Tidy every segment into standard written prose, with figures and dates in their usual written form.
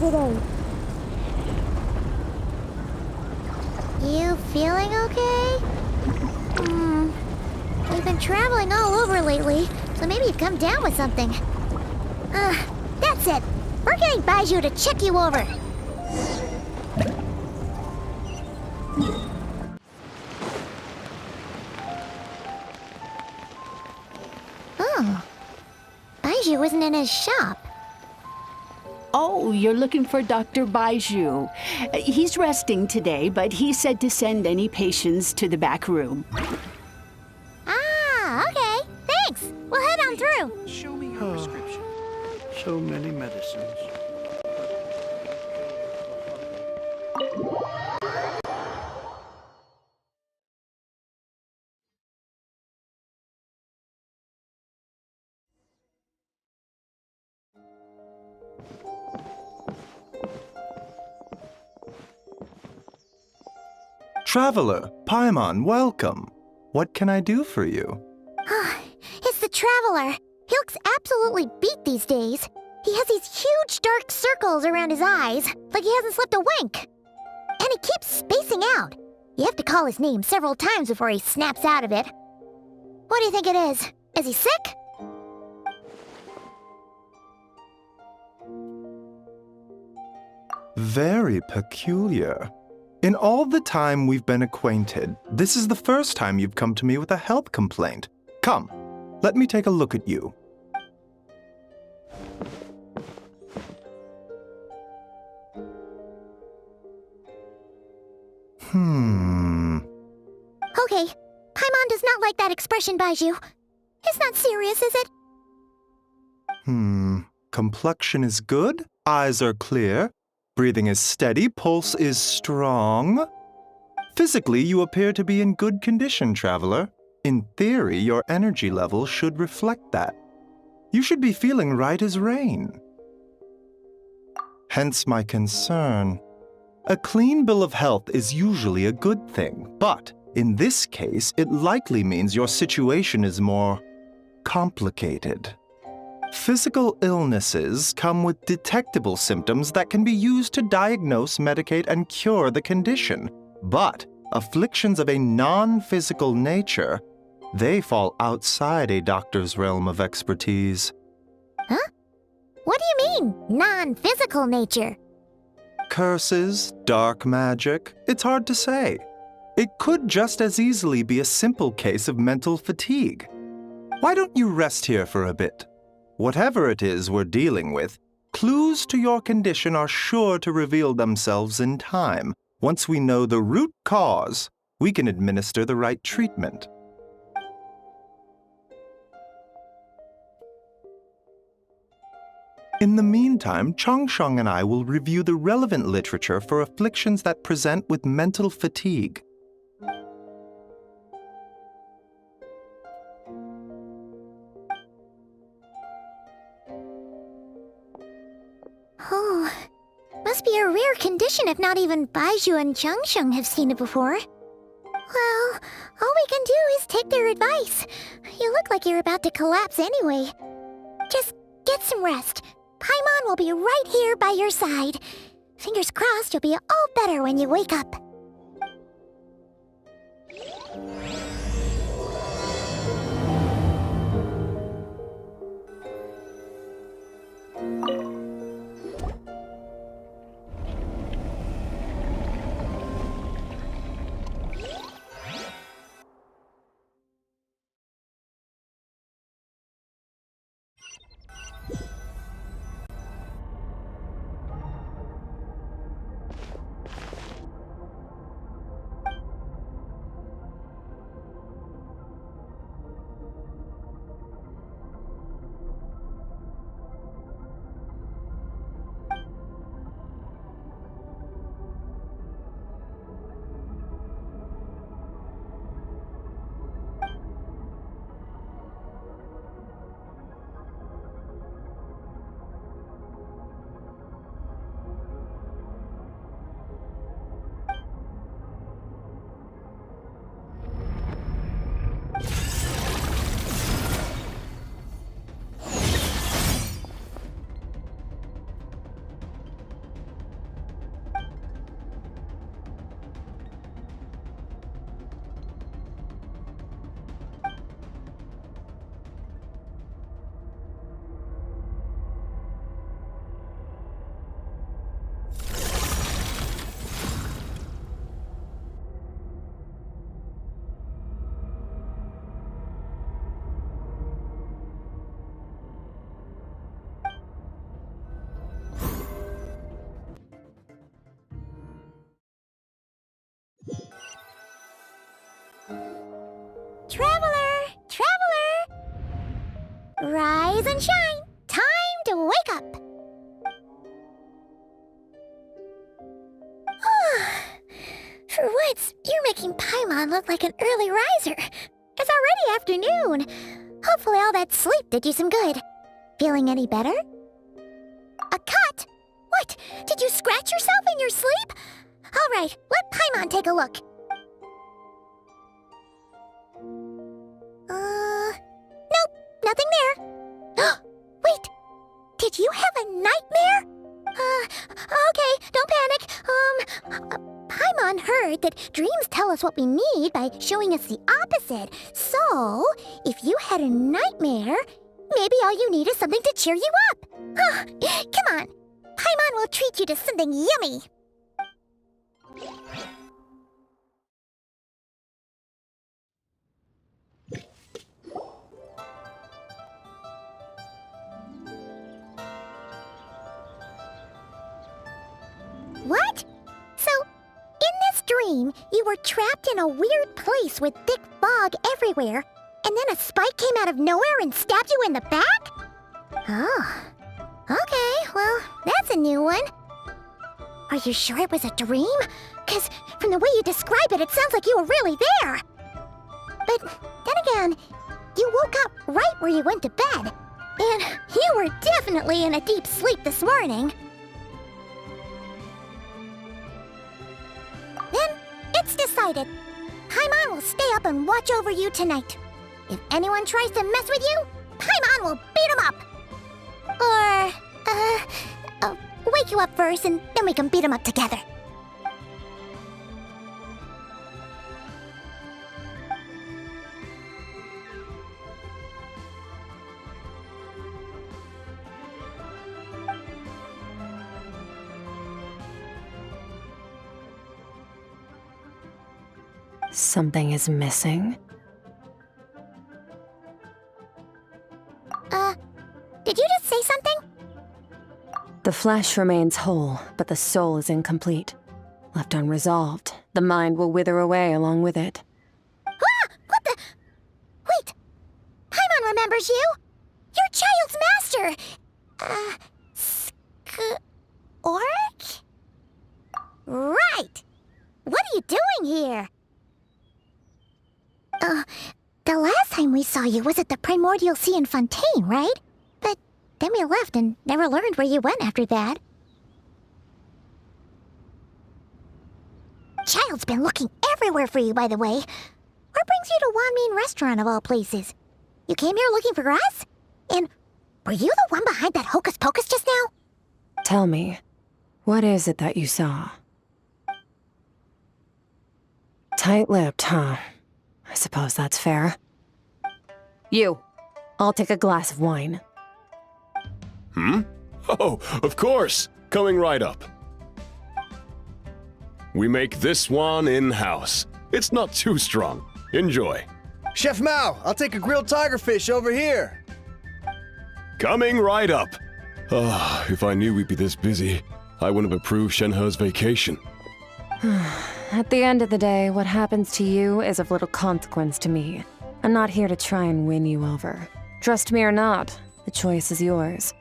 today. You feeling okay? We've been traveling all over lately, so maybe you've come down with something. That's it. We're getting Baiju to check you over. Oh. Baiju isn't in his shop. Oh, you're looking for Dr. Baiju. He's resting today, but he said to send any patients to the back room. Ah, okay. Thanks. We'll head on through. Show me your prescription. So many medicines. Traveler, Paimon, welcome. What can I do for you? It's the Traveler. He looks absolutely beat these days. He has these huge dark circles around his eyes, like he hasn't slept a wink. And he keeps spacing out. You have to call his name several times before he snaps out of it. What do you think it is? Is he sick? Very peculiar. In all the time we've been acquainted, this is the first time you've come to me with a health complaint. Come, let me take a look at you. Okay, Paimon does not like that expression, Baiju. It's not serious, is it? Complexion is good, eyes are clear, breathing is steady, pulse is strong. Physically, you appear to be in good condition, Traveler. In theory, your energy level should reflect that. You should be feeling right as rain. Hence my concern. A clean bill of health is usually a good thing, but in this case, it likely means your situation is more complicated. Physical illnesses come with detectable symptoms that can be used to diagnose, medicate, and cure the condition. But afflictions of a non-physical nature, they fall outside a doctor's realm of expertise. Huh? What do you mean, non-physical nature? Curses, dark magic, it's hard to say. It could just as easily be a simple case of mental fatigue. Why don't you rest here for a bit? Whatever it is we're dealing with, clues to your condition are sure to reveal themselves in time. Once we know the root cause, we can administer the right treatment. In the meantime, Changsheng and I will review the relevant literature for afflictions that present with mental fatigue. Oh, must be a rare condition if not even Baiju and Changsheng have seen it before. Well, all we can do is take their advice. You look like you're about to collapse anyway. Just get some rest. Paimon will be right here by your side. Fingers crossed you'll be all better when you wake up. Traveler! Traveler! Rise and shine! Time to wake up! For once, you're making Paimon look like an early riser. It's already afternoon. Hopefully all that sleep did you some good. Feeling any better? A cut? What? Did you scratch yourself in your sleep? All right, let Paimon take a look. Nope, nothing there. Wait, did you have a nightmare? Okay, don't panic. Paimon heard that dreams tell us what we need by showing us the opposite. So, if you had a nightmare, maybe all you need is something to cheer you up. Come on, Paimon will treat you to something yummy. What? So, in this dream, you were trapped in a weird place with thick fog everywhere, and then a spike came out of nowhere and stabbed you in the back? Oh. Okay, well, that's a new one. Are you sure it was a dream? 'Cause from the way you describe it, it sounds like you were really there. But then again, you woke up right where you went to bed. And you were definitely in a deep sleep this morning. Then, it's decided. Paimon will stay up and watch over you tonight. If anyone tries to mess with you, Paimon will beat him up. Or, wake you up first and then we can beat him up together. Something is missing. Did you just say something? The flesh remains whole, but the soul is incomplete. Left unresolved, the mind will wither away along with it. Ah! What the? Wait! Paimon remembers you! Your child's master! Skirk? Right! What are you doing here? The last time we saw you was at the Primordial Sea in Fontaine, right? But then we left and never learned where you went after that. Child's been looking everywhere for you, by the way. What brings you to Wanmean Restaurant of all places? You came here looking for us? And were you the one behind that hocus pocus just now? Tell me, what is it that you saw? Tight-lipped, huh? I suppose that's fair. You, I'll take a glass of wine. Oh, of course! Coming right up. We make this one in-house. It's not too strong. Enjoy. Chef Mao, I'll take a grilled tigerfish over here. Coming right up. Ah, if I knew we'd be this busy, I wouldn't have approved Shenhe's vacation. At the end of the day, what happens to you is of little consequence to me. I'm not here to try and win you over. Trust me or not, the choice is yours.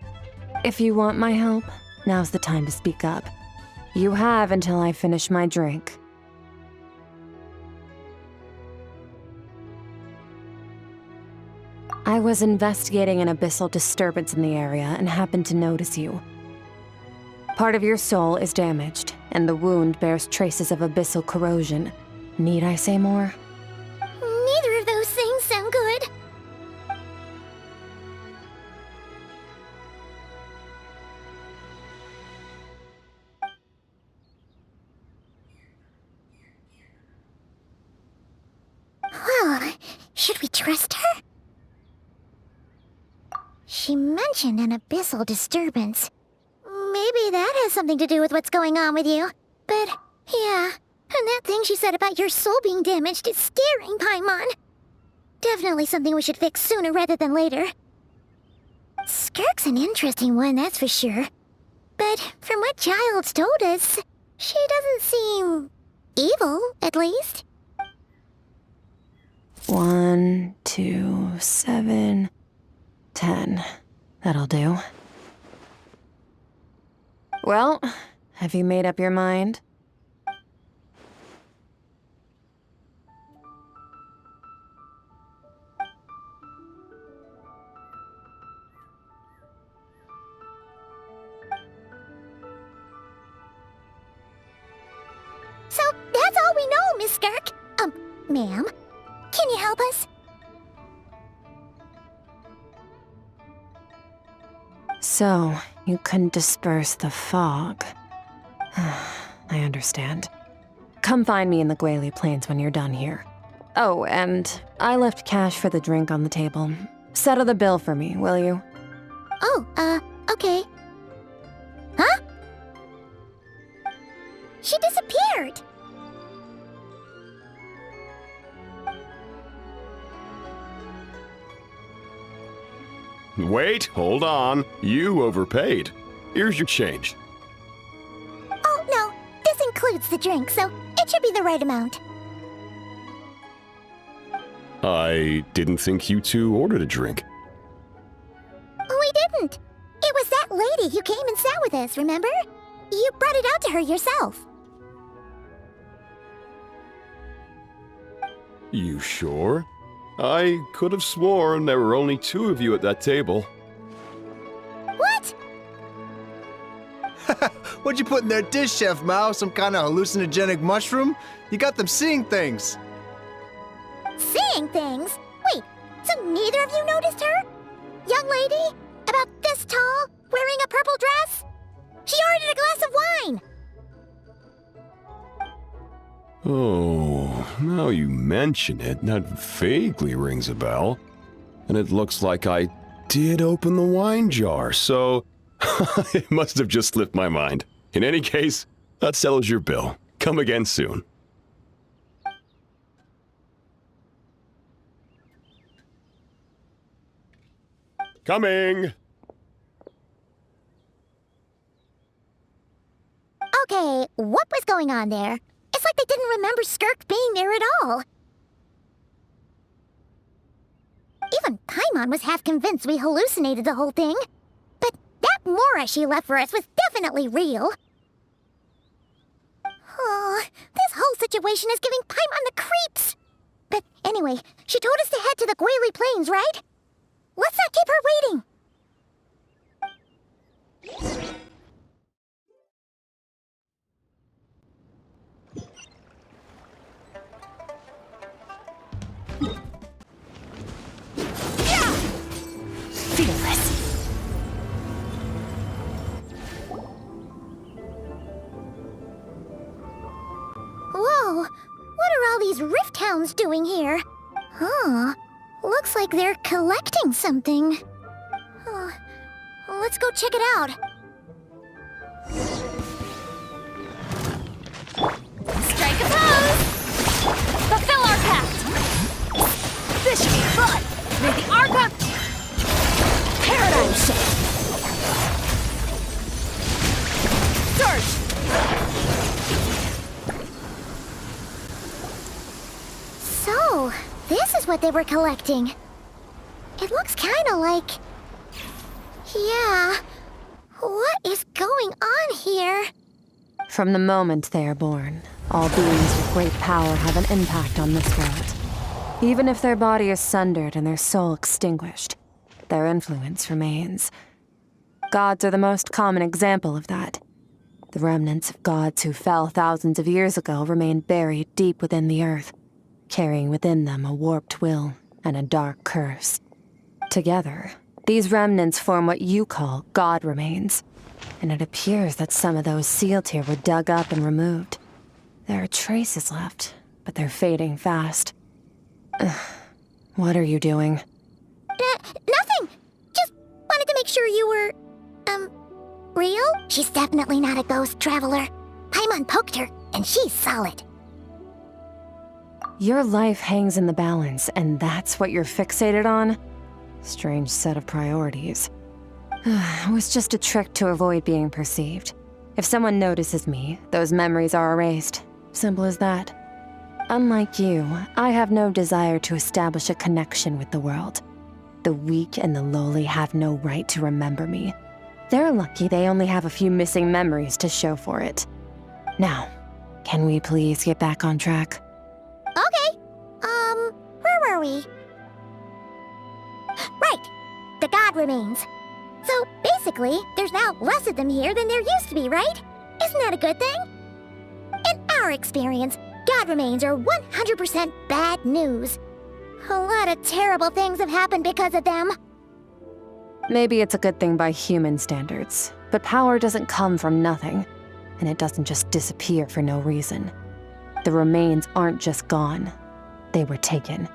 If you want my help, now's the time to speak up. You have until I finish my drink. I was investigating an abyssal disturbance in the area and happened to notice you. Part of your soul is damaged, and the wound bears traces of abyssal corrosion. Need I say more? Neither of those things sound good. Well, should we trust her? She mentioned an abyssal disturbance. Maybe that has something to do with what's going on with you. But, yeah, and that thing she said about your soul being damaged is scaring, Paimon. Definitely something we should fix sooner rather than later. Skirk's an interesting one, that's for sure. But from what Child's told us, she doesn't seem evil, at least. 1, 2, 7, 10. That'll do. Well, have you made up your mind? So, that's all we know, Miss Skirk. Ma'am, can you help us? So, you couldn't disperse the fog. I understand. Come find me in the Gwali Plains when you're done here. Oh, and I left cash for the drink on the table. Settle the bill for me, will you? Oh, okay. Huh? She disappeared! Wait, hold on. You overpaid. Here's your change. Oh, no. This includes the drink, so it should be the right amount. I didn't think you two ordered a drink. We didn't. It was that lady who came and sat with us, remember? You brought it out to her yourself. You sure? I could have sworn there were only 2 of you at that table. What? What'd you put in their dish, Chef Mao? Some kind of hallucinogenic mushroom? You got them seeing things. Seeing things? Wait, so neither of you noticed her? Young lady? About this tall? Wearing a purple dress? She ordered a glass of wine! Oh, now you mention it, that vaguely rings a bell. And it looks like I did open the wine jar, so it must have just slipped my mind. In any case, that settles your bill. Come again soon. Coming! Okay, what was going on there? It's like they didn't remember Skirk being there at all. Even Paimon was half convinced we hallucinated the whole thing. But that Mora she left for us was definitely real. Oh, this whole situation is giving Paimon the creeps. But anyway, she told us to head to the Gwali Plains, right? Let's not keep her waiting. Whoa, what are all these rift hounds doing here? Huh, looks like they're collecting something. Let's go check it out. Strike a pose! Fulfill our pact! This should be fun! May the archon... Paradigm shift! Surge! So, this is what they were collecting. It looks kinda like... Yeah, what is going on here? From the moment they are born, all beings with great power have an impact on this world. Even if their body is sundered and their soul extinguished, their influence remains. Gods are the most common example of that. The remnants of gods who fell thousands of years ago remain buried deep within the earth, carrying within them a warped will and a dark curse. Together, these remnants form what you call god remains, and it appears that some of those sealed here were dug up and removed. There are traces left, but they're fading fast. What are you doing? Nothing! Just wanted to make sure you were, real? She's definitely not a ghost traveler. Paimon poked her, and she's solid. Your life hangs in the balance, and that's what you're fixated on? Strange set of priorities. It was just a trick to avoid being perceived. If someone notices me, those memories are erased. Simple as that. Unlike you, I have no desire to establish a connection with the world. The weak and the lowly have no right to remember me. They're lucky they only have a few missing memories to show for it. Now, can we please get back on track? Okay. Where were we? Right. The god remains. So, basically, there's now less of them here than there used to be, right? Isn't that a good thing? In our experience, god remains are 100% bad news. A lot of terrible things have happened because of them. Maybe it's a good thing by human standards, but power doesn't come from nothing, and it doesn't just disappear for no reason. The remains aren't just gone, they were taken.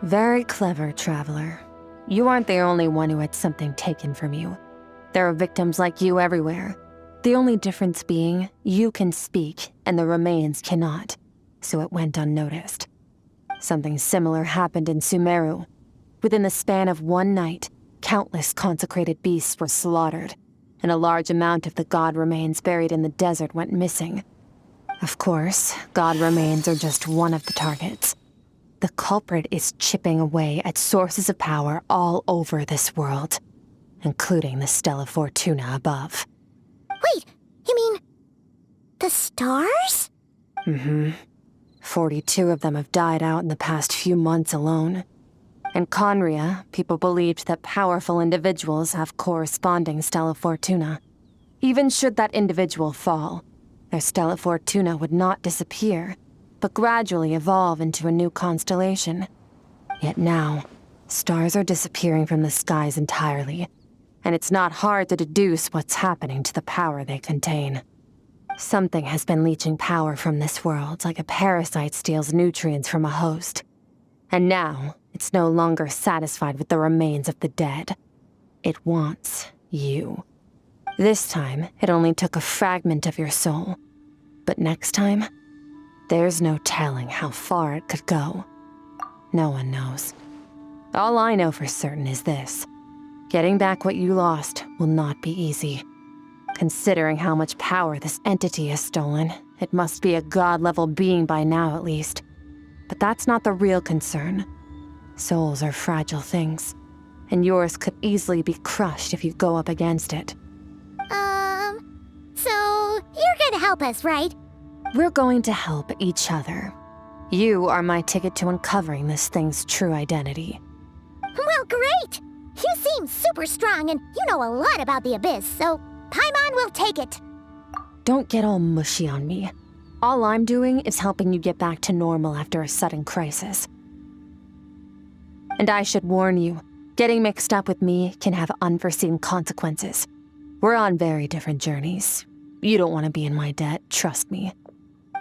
Very clever, traveler. You aren't the only one who had something taken from you. There are victims like you everywhere. The only difference being, you can speak, and the remains cannot, so it went unnoticed. Something similar happened in Sumeru. Within the span of one night, countless consecrated beasts were slaughtered, and a large amount of the god remains buried in the desert went missing. Of course, god remains are just one of the targets. The culprit is chipping away at sources of power all over this world, including the Stella Fortuna above. Wait, you mean... the stars? Mm-hmm. 42 of them have died out in the past few months alone. In Conria, people believed that powerful individuals have corresponding Stella Fortuna. Even should that individual fall, their Stella Fortuna would not disappear, but gradually evolve into a new constellation. Yet now, stars are disappearing from the skies entirely, and it's not hard to deduce what's happening to the power they contain. Something has been leeching power from this world like a parasite steals nutrients from a host. And now, it's no longer satisfied with the remains of the dead. It wants you. This time, it only took a fragment of your soul. But next time, there's no telling how far it could go. No one knows. All I know for certain is this. Getting back what you lost will not be easy. Considering how much power this entity has stolen, it must be a god-level being by now at least. But that's not the real concern. Souls are fragile things, and yours could easily be crushed if you go up against it. So you're gonna help us, right? We're going to help each other. You are my ticket to uncovering this thing's true identity. Well, great! You seem super strong and you know a lot about the Abyss, so Paimon will take it. Don't get all mushy on me. All I'm doing is helping you get back to normal after a sudden crisis. And I should warn you, getting mixed up with me can have unforeseen consequences. We're on very different journeys. You don't want to be in my debt, trust me.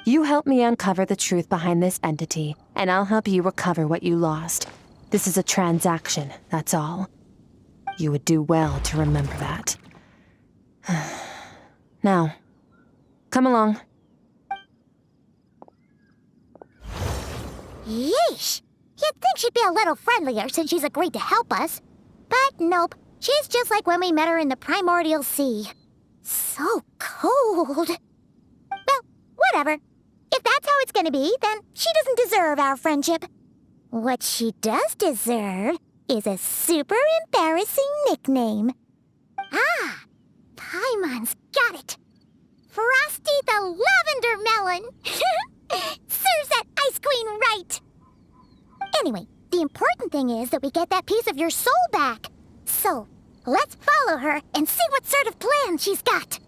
You help me uncover the truth behind this entity, and I'll help you recover what you lost. This is a transaction, that's all. You would do well to remember that. Now, come along. Yeesh! You'd think she'd be a little friendlier since she's agreed to help us. But nope, she's just like when we met her in the primordial sea. So cold. Well, whatever. If that's how it's gonna be, then she doesn't deserve our friendship. What she does deserve is a super embarrassing nickname. Ah, Paimon's got it. Frosty the Lavender Melon. Serves that ice queen right. Anyway, the important thing is that we get that piece of your soul back. So, let's follow her and see what sort of plan she's got.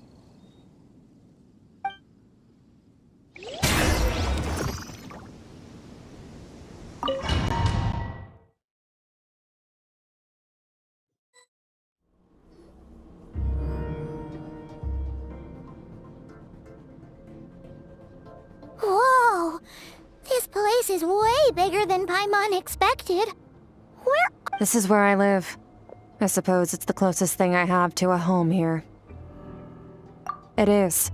Whoa! This place is way bigger than Paimon expected. This is where I live. I suppose it's the closest thing I have to a home here. It is.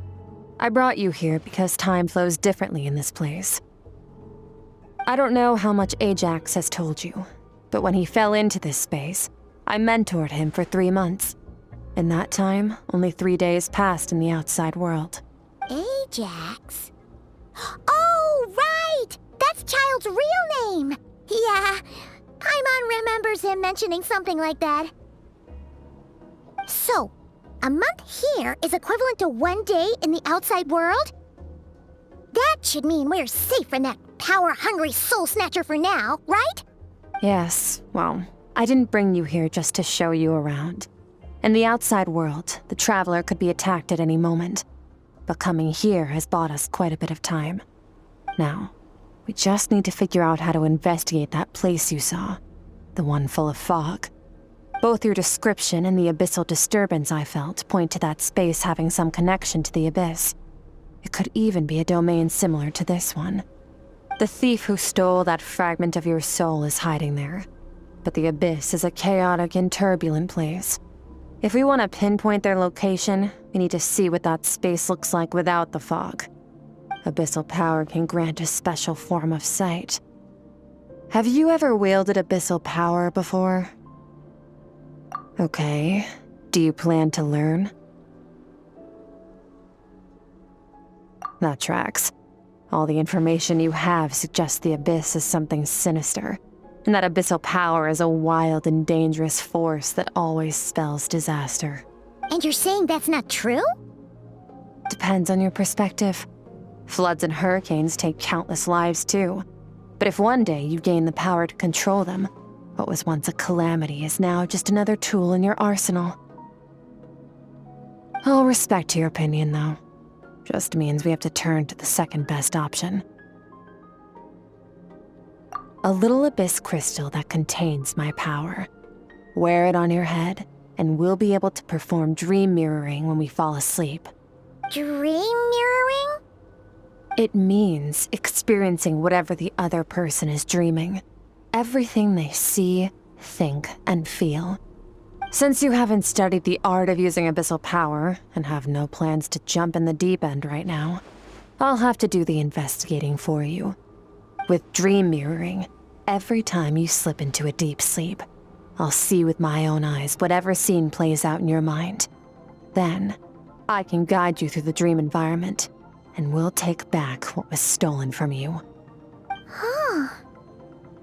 I brought you here because time flows differently in this place. I don't know how much Ajax has told you, but when he fell into this space, I mentored him for 3 months. In that time, only 3 days passed in the outside world. Ajax? Oh, child's real name. Yeah, Paimon remembers him mentioning something like that. So, a month here is equivalent to 1 day in the outside world? That should mean we're safe from that power-hungry soul snatcher for now, right? Yes, well, I didn't bring you here just to show you around. In the outside world, the Traveler could be attacked at any moment. But coming here has bought us quite a bit of time. Now, we just need to figure out how to investigate that place you saw. The one full of fog. Both your description and the abyssal disturbance I felt point to that space having some connection to the abyss. It could even be a domain similar to this one. The thief who stole that fragment of your soul is hiding there. But the abyss is a chaotic and turbulent place. If we want to pinpoint their location, we need to see what that space looks like without the fog. Abyssal power can grant a special form of sight. Have you ever wielded abyssal power before? Okay. Do you plan to learn? That tracks. All the information you have suggests the abyss is something sinister, and that abyssal power is a wild and dangerous force that always spells disaster. And you're saying that's not true? Depends on your perspective. Floods and hurricanes take countless lives too. But if one day you gain the power to control them, what was once a calamity is now just another tool in your arsenal. I'll respect your opinion, though. Just means we have to turn to the second best option. A little abyss crystal that contains my power. Wear it on your head, and we'll be able to perform dream mirroring when we fall asleep. Dream mirroring? It means experiencing whatever the other person is dreaming. Everything they see, think, and feel. Since you haven't studied the art of using abyssal power, and have no plans to jump in the deep end right now, I'll have to do the investigating for you. With dream mirroring, every time you slip into a deep sleep, I'll see with my own eyes whatever scene plays out in your mind. Then, I can guide you through the dream environment, and we'll take back what was stolen from you. Huh.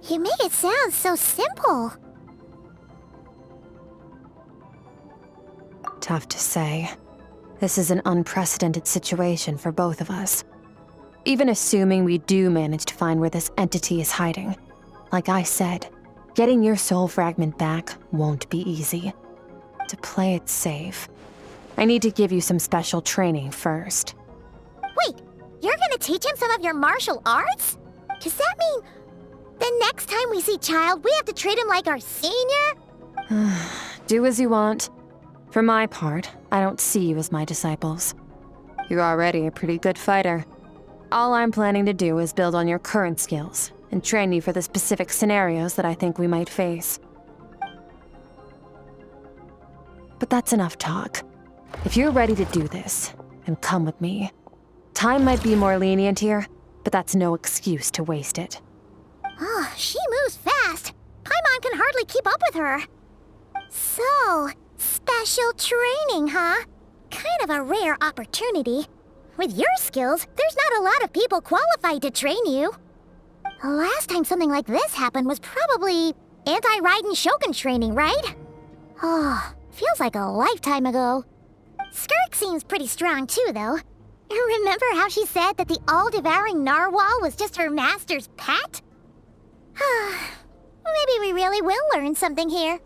You make it sound so simple. Tough to say. This is an unprecedented situation for both of us. Even assuming we do manage to find where this entity is hiding, like I said, getting your soul fragment back won't be easy. To play it safe, I need to give you some special training first. Wait, you're gonna teach him some of your martial arts? Does that mean the next time we see Child, we have to treat him like our senior? Do as you want. For my part, I don't see you as my disciples. You're already a pretty good fighter. All I'm planning to do is build on your current skills and train you for the specific scenarios that I think we might face. But that's enough talk. If you're ready to do this, then come with me. Time might be more lenient here, but that's no excuse to waste it. Oh, she moves fast. Paimon can hardly keep up with her. So, special training, huh? Kind of a rare opportunity. With your skills, there's not a lot of people qualified to train you. The last time something like this happened was probably anti-Raiden Shogun training, right? Oh, feels like a lifetime ago. Skirk seems pretty strong too, though. Remember how she said that the all-devouring narwhal was just her master's pet? Maybe we really will learn something here.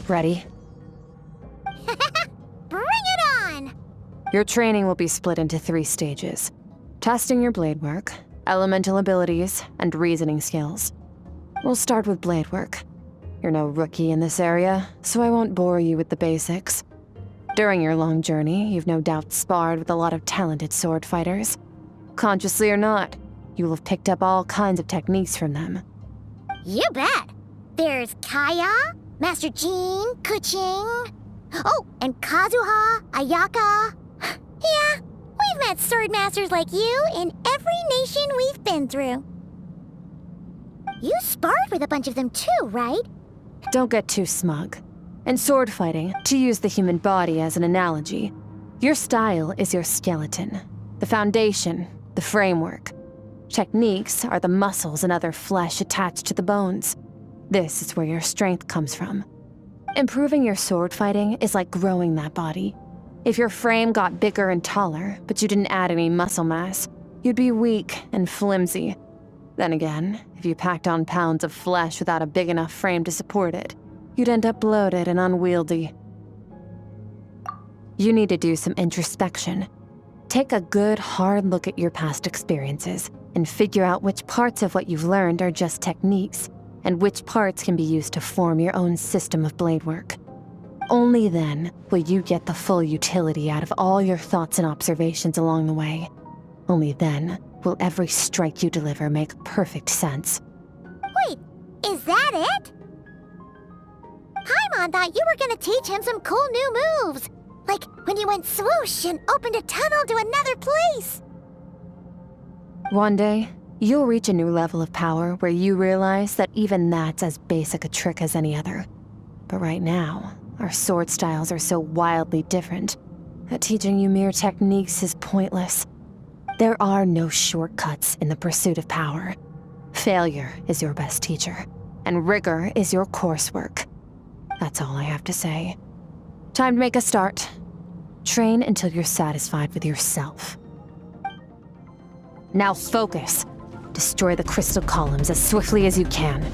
Ready? Bring it on! Your training will be split into 3 stages. Testing your blade work, elemental abilities, and reasoning skills. We'll start with blade work. You're no rookie in this area, so I won't bore you with the basics. During your long journey, you've no doubt sparred with a lot of talented sword fighters. Consciously or not, you will have picked up all kinds of techniques from them. You bet! There's Kaya, Master Jean, Kuching. Oh, and Kazuha, Ayaka. Yeah, we've met sword masters like you in every nation we've been through. You sparred with a bunch of them too, right? Don't get too smug. In sword fighting, to use the human body as an analogy, your style is your skeleton, the foundation, the framework. Techniques are the muscles and other flesh attached to the bones. This is where your strength comes from. Improving your sword fighting is like growing that body. If your frame got bigger and taller, but you didn't add any muscle mass, you'd be weak and flimsy. Then again, if you packed on pounds of flesh without a big enough frame to support it, you'd end up bloated and unwieldy. You need to do some introspection. Take a good, hard look at your past experiences and figure out which parts of what you've learned are just techniques, and which parts can be used to form your own system of blade work. Only then will you get the full utility out of all your thoughts and observations along the way. Only then will every strike you deliver make perfect sense. Wait, is that it? Paimon thought you were gonna teach him some cool new moves. Like when you went swoosh and opened a tunnel to another place. One day, you'll reach a new level of power where you realize that even that's as basic a trick as any other. But right now, our sword styles are so wildly different that teaching you mere techniques is pointless. There are no shortcuts in the pursuit of power. Failure is your best teacher, and rigor is your coursework. That's all I have to say. Time to make a start. Train until you're satisfied with yourself. Now focus. Destroy the crystal columns as swiftly as you can.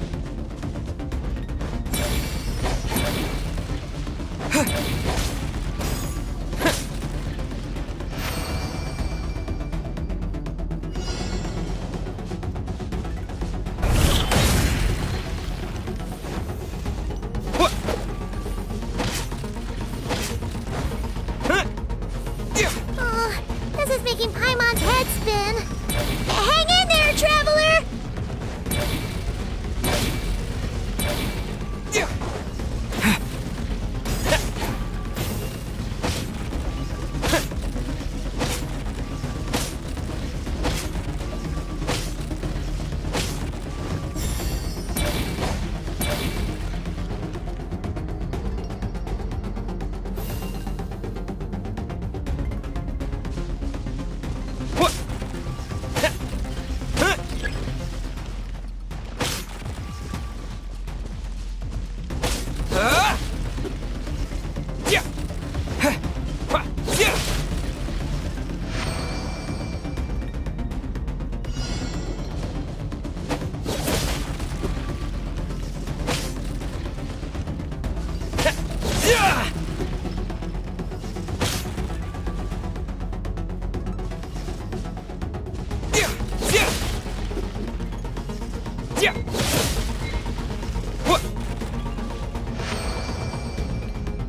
This is making Paimon's head spin. Hang in there, traveler!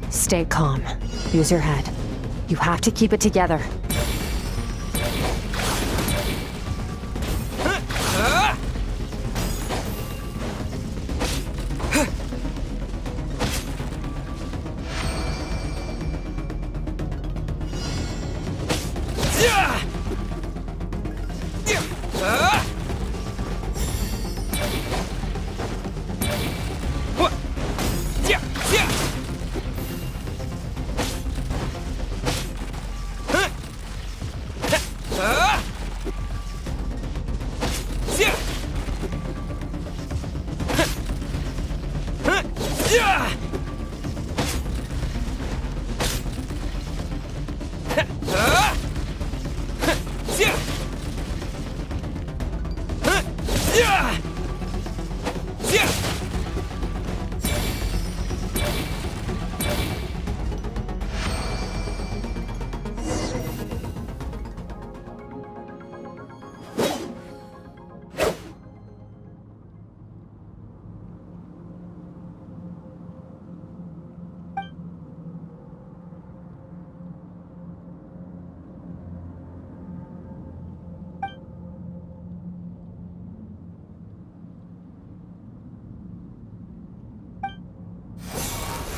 Stay calm. Use your head. You have to keep it together.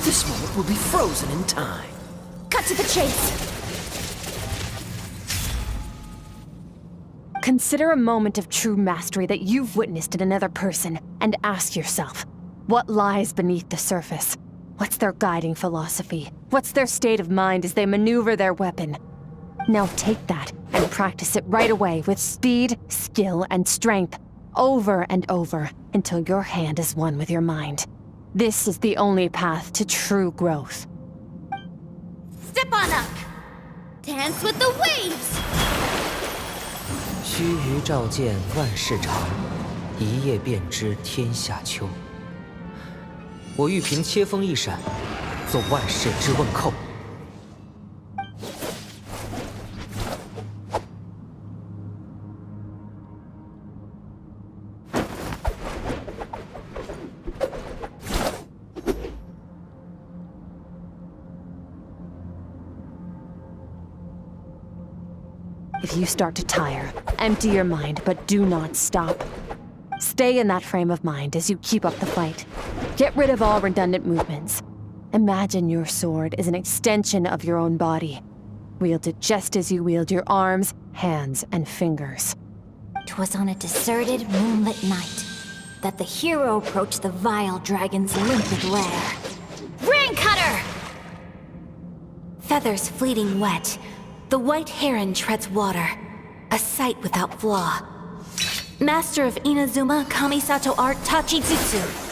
This moment will be frozen in time. Cut to the chase. Consider a moment of true mastery that you've witnessed in another person and ask yourself, what lies beneath the surface? What's their guiding philosophy? What's their state of mind as they maneuver their weapon? Now take that and practice it right away with speed, skill, and strength, over and over, until your hand is one with your mind. This is the only path to true growth. Step on up. Dance with the waves. 须臾照见万事长，一夜便知天下秋。我欲凭切风一闪，做万世之问寇。If you start to tire, empty your mind, but do not stop. Stay in that frame of mind as you keep up the fight. Get rid of all redundant movements. Imagine your sword is an extension of your own body. Wield it just as you wield your arms, hands, and fingers. 'Twas on a deserted, moonlit night that the hero approached the vile dragon's limpid lair. Rain Cutter! Feathers fleeting wet, the white heron treads water, a sight without flaw. Master of Inazuma Kamisato art Tachijutsu.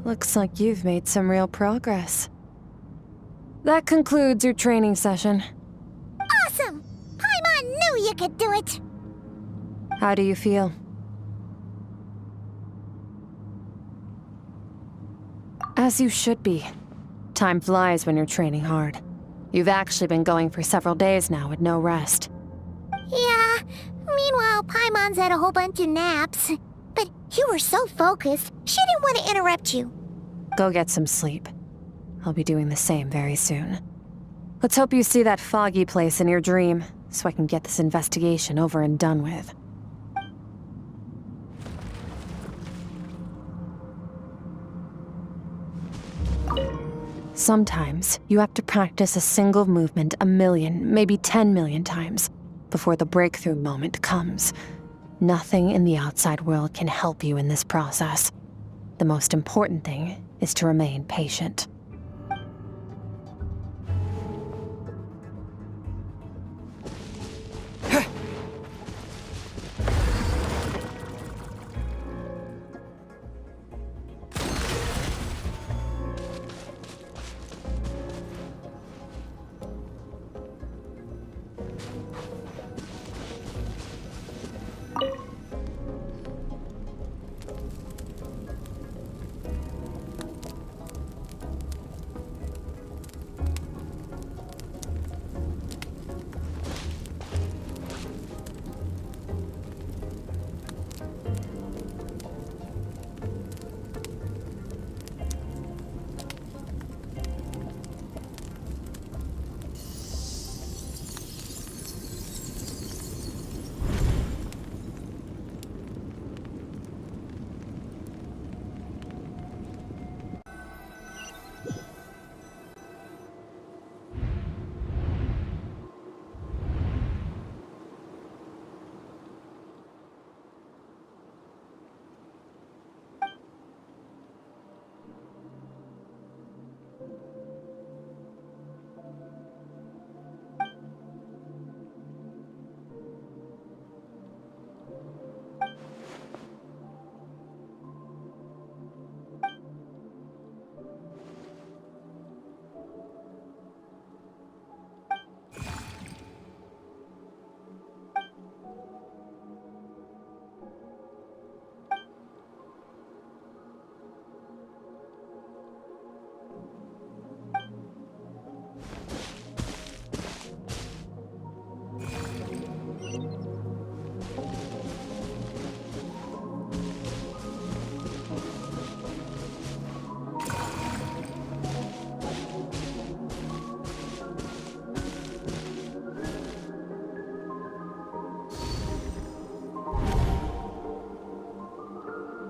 Looks like you've made some real progress. That concludes your training session. Awesome! Paimon knew you could do it! How do you feel? As you should be. Time flies when you're training hard. You've actually been going for several days now with no rest. Yeah, meanwhile, Paimon's had a whole bunch of naps. But you were so focused, she didn't want to interrupt you. Go get some sleep. I'll be doing the same very soon. Let's hope you see that foggy place in your dream, so I can get this investigation over and done with. Sometimes, you have to practice a single movement 1 million, maybe 10 million times, before the breakthrough moment comes. Nothing in the outside world can help you in this process. The most important thing is to remain patient.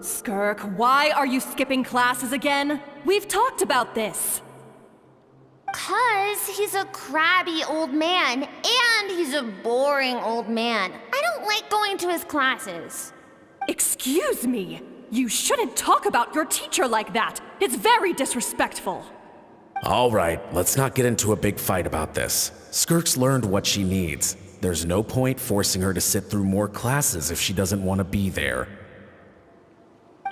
Skirk, why are you skipping classes again? We've talked about this. 'Cause he's a crabby old man, and he's a boring old man. I don't like going to his classes. Excuse me. You shouldn't talk about your teacher like that. It's very disrespectful. All right, let's not get into a big fight about this. Skirk's learned what she needs. There's no point forcing her to sit through more classes if she doesn't want to be there.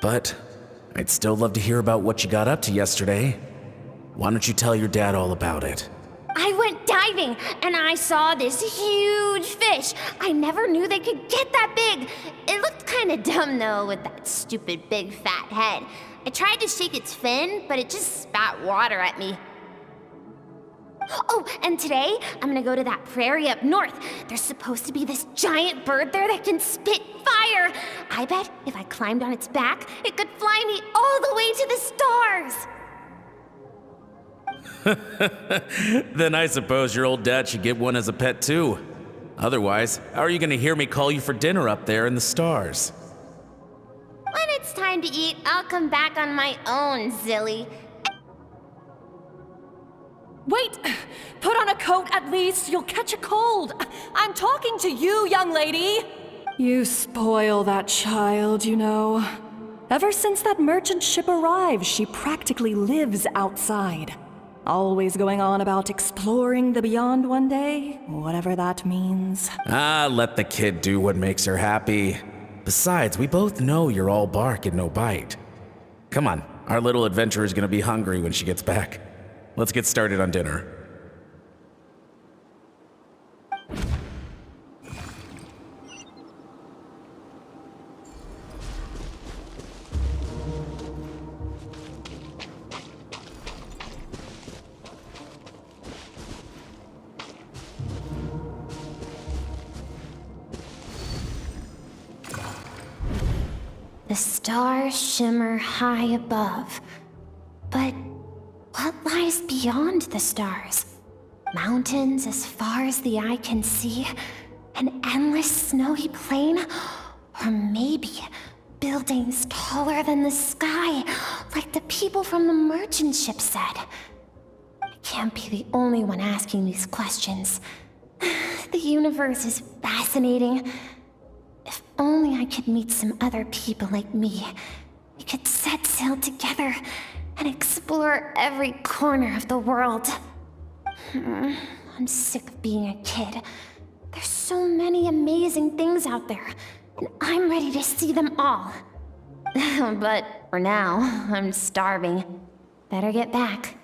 But I'd still love to hear about what you got up to yesterday. Why don't you tell your dad all about it? I went diving, and I saw this huge fish. I never knew they could get that big. It looked kinda dumb, though, with that stupid big fat head. I tried to shake its fin, but it just spat water at me. Oh, and today, I'm gonna go to that prairie up north. There's supposed to be this giant bird there that can spit fire. I bet if I climbed on its back, it could fly me all the way to the stars. Then I suppose your old dad should get one as a pet too. Otherwise, how are you gonna hear me call you for dinner up there in the stars? When it's time to eat, I'll come back on my own, Zilly. Wait! Put on a coat at least. You'll catch a cold. I'm talking to you, young lady. You spoil that child, you know. Ever since that merchant ship arrived, she practically lives outside. Always going on about exploring the beyond one day, whatever that means. Ah, let the kid do what makes her happy. Besides, we both know you're all bark and no bite. Come on, our little adventurer's gonna be hungry when she gets back. Let's get started on dinner. The stars shimmer high above, but what lies beyond the stars? Mountains as far as the eye can see? An endless snowy plain? Or maybe buildings taller than the sky, like the people from the merchant ship said? I can't be the only one asking these questions. The universe is fascinating. If only I could meet some other people like me. We could set sail together and explore every corner of the world. I'm sick of being a kid. There's so many amazing things out there, and I'm ready to see them all. But for now, I'm starving. Better get back.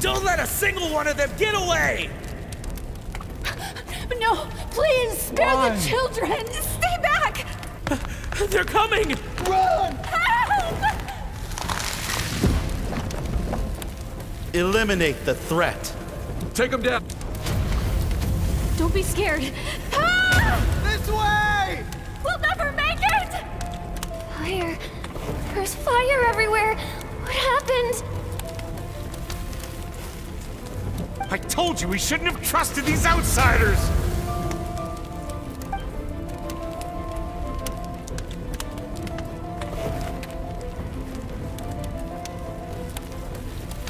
Don't let a single one of them get away! No, please, spare the children! Stay back! They're coming! Run! Help! Eliminate the threat. Take them down. Don't be scared. This way! We'll never make it! Fire. There's fire everywhere. What happened? I told you we shouldn't have trusted these outsiders!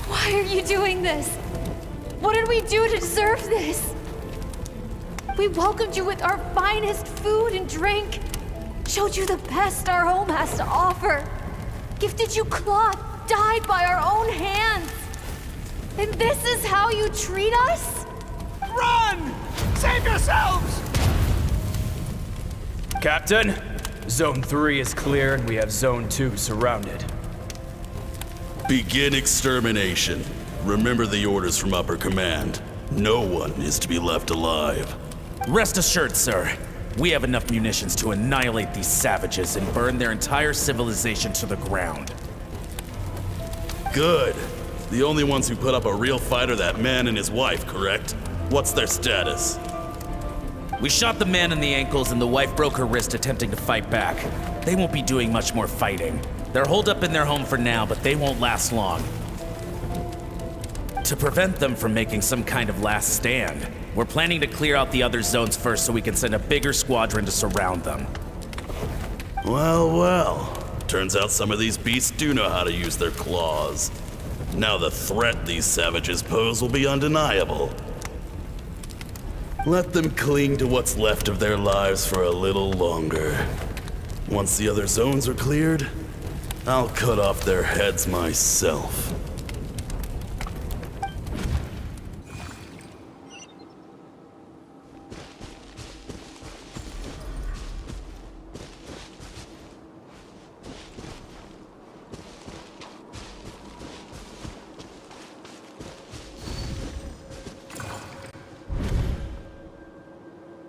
Why are you doing this? What did we do to deserve this? We welcomed you with our finest food and drink, showed you the best our home has to offer, gifted you cloth dyed by our own hands. And this is how you treat us? Run! Save yourselves! Captain, Zone 3 is clear and we have Zone 2 surrounded. Begin extermination. Remember the orders from upper command. No one is to be left alive. Rest assured, sir. We have enough munitions to annihilate these savages and burn their entire civilization to the ground. Good. The only ones who put up a real fight are that man and his wife, correct? What's their status? We shot the man in the ankles and the wife broke her wrist attempting to fight back. They won't be doing much more fighting. They're holed up in their home for now, but they won't last long. To prevent them from making some kind of last stand, we're planning to clear out the other zones first so we can send a bigger squadron to surround them. Well, well. Turns out some of these beasts do know how to use their claws. Now the threat these savages pose will be undeniable. Let them cling to what's left of their lives for a little longer. Once the other zones are cleared, I'll cut off their heads myself.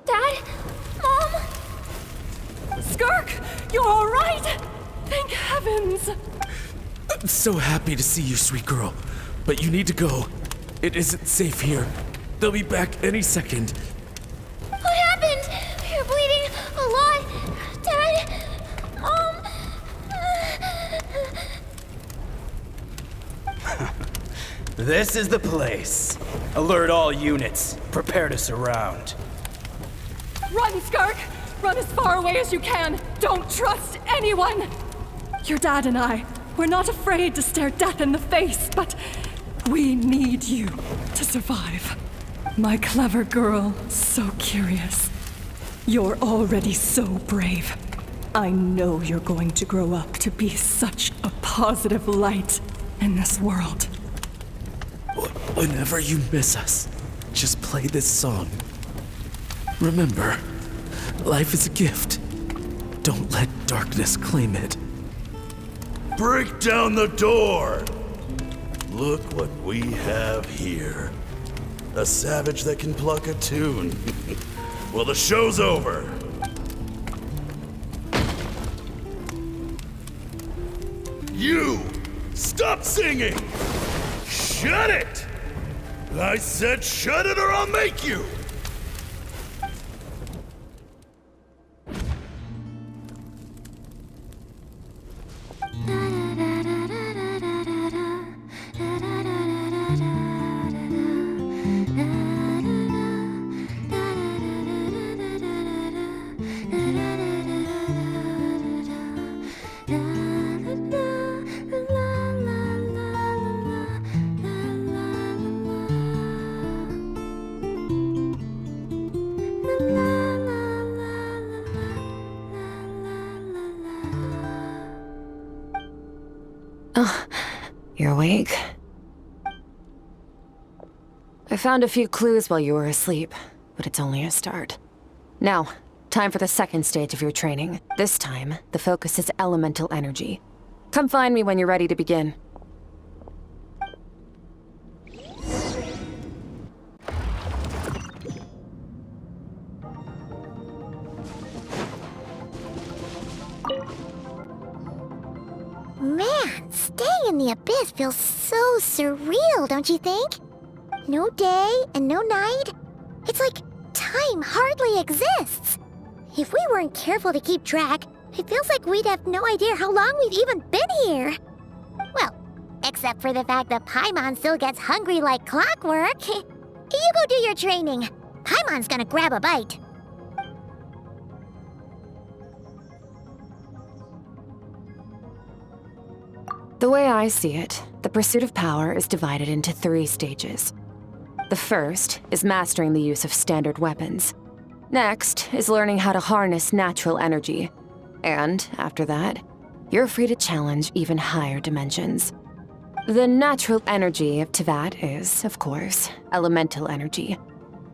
Dad? Mom? Skirk, you're all right? Thank heavens. I'm so happy to see you, sweet girl. But you need to go. It isn't safe here. They'll be back any second. What happened? You're bleeding a lot. Dad? This is the place. Alert all units. Prepare to surround. Run, Skirk! Run as far away as you can! Don't trust anyone! Your dad and I, we're not afraid to stare death in the face, but we need you to survive. My clever girl, so curious. You're already so brave. I know you're going to grow up to be such a positive light in this world. Whenever you miss us, just play this song. Remember, life is a gift. Don't let darkness claim it. Break down the door! Look what we have here. A savage that can pluck a tune. Well, the show's over. You! Stop singing! Shut it! I said shut it or I'll make you! You're awake? I found a few clues while you were asleep, but it's only a start. Now, time for the second stage of your training. This time, the focus is elemental energy. Come find me when you're ready to begin. Man, staying in the abyss feels so surreal, don't you think? No day and no night. It's like time hardly exists. If we weren't careful to keep track, it feels like we'd have no idea how long we've even been here. Well, except for the fact that Paimon still gets hungry like clockwork. You go do your training. Paimon's gonna grab a bite. The way I see it, the pursuit of power is divided into 3 stages. The first is mastering the use of standard weapons. Next is learning how to harness natural energy. And after that, you're free to challenge even higher dimensions. The natural energy of Teyvat is, of course, elemental energy.